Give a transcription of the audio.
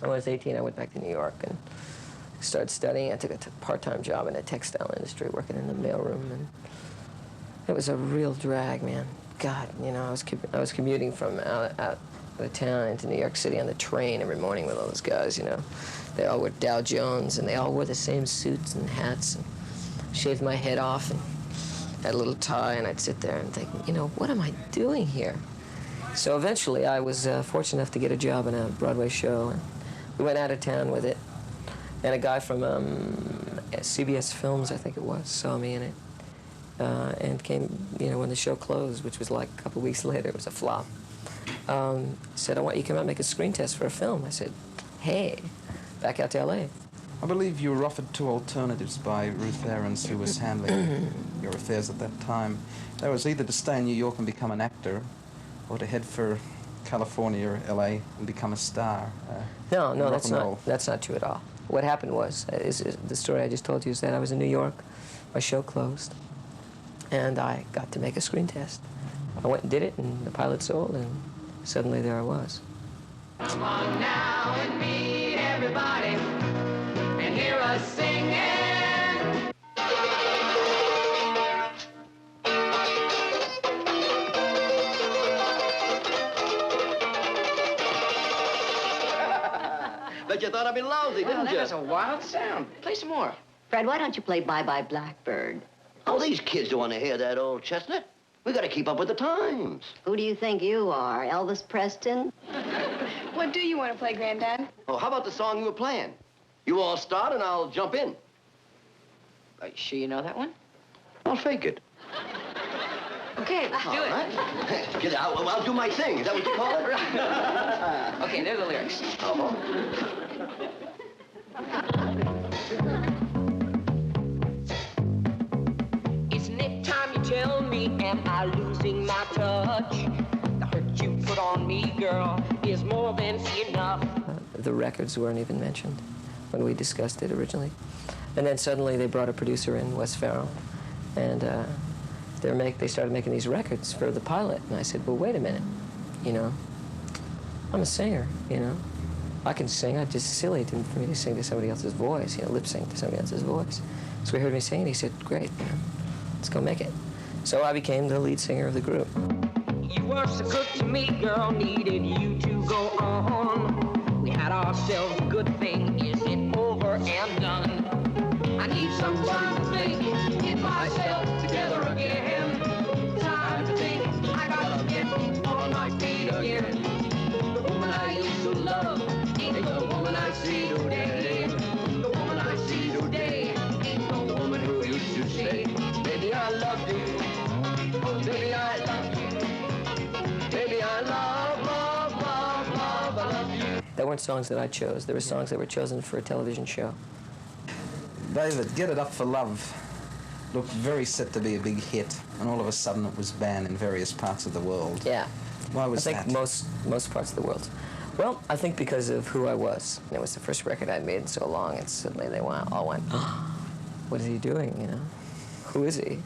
When I was 18, I went back to New York and started studying. I took a part-time job in the textile industry, working in the mailroom, and it was a real drag, man. God, you know, I was commuting from out of town into New York City on the train every morning with all those guys, you know. They all were Dow Jones, and they all wore the same suits and hats, and shaved my head off, and had a little tie, and I'd sit there and think, you know, what am I doing here? So eventually, I was fortunate enough to get a job in a Broadway show, and we went out of town with it. And a guy from CBS Films, I think it was, saw me in it, and came, you know, when the show closed, which was like a couple weeks later, it was a flop. Said, I want you to come out and make a screen test for a film. I said, hey, back out to L.A. I believe you were offered two alternatives by Ruth Aarons, who was handling your affairs at that time. That was either to stay in New York and become an actor, or to head for California or L.A. and become a star. No, that's not true at all. What happened was, the story I just told you is that I was in New York, my show closed, and I got to make a screen test. I went and did it, and the pilot sold, and suddenly there I was. Come on now and meet everybody, and hear us singing. Bet you thought I'd be lousy, didn't you? That was a wild sound. Play some more. Fred, why don't you play Bye Bye Blackbird? Oh, these kids don't want to hear that old chestnut. We got to keep up with the times. Who do you think you are, Elvis Preston? What do you want to play, Granddad? Oh, how about the song you were playing? You all start and I'll jump in. Sure you know that one? I'll fake it. Okay, let's do it. Right. Get out. I'll do my thing. Is that what you call it? Okay, there are the lyrics. Isn't it time you tell me, am I losing my touch? The hurt you put on me, girl, is more than enough. The records weren't even mentioned when we discussed it originally. And then suddenly they brought a producer in, Wes Farrell, and they started making these records for the pilot. And I said, well, wait a minute, you know, I'm a singer, you know. I can sing. It's just silly for me to sing to somebody else's voice, you know, lip sync to somebody else's voice. So he heard me sing, and he said, great, you know, let's go make it. So I became the lead singer of the group. You were so good to me, girl, needed you to go on. We had ourselves a good thing, is it over and done? I need some time to think, get myself together again. Time to think, I gotta get on my feet again. The woman I used to love ain't the woman I see today. The woman I see today ain't the woman who used to say, baby, I love you. Oh, baby, I love you. Baby, I love, I love you. There weren't songs that I chose. There were songs that were chosen for a television show. David, Get It Up for Love looked very set to be a big hit, and all of a sudden it was banned in various parts of the world. Yeah. Why was that? I think most parts of the world. Well, I think because of who I was. It was the first record I'd made in so long, and suddenly they all went, oh, what is he doing, you know? Who is he?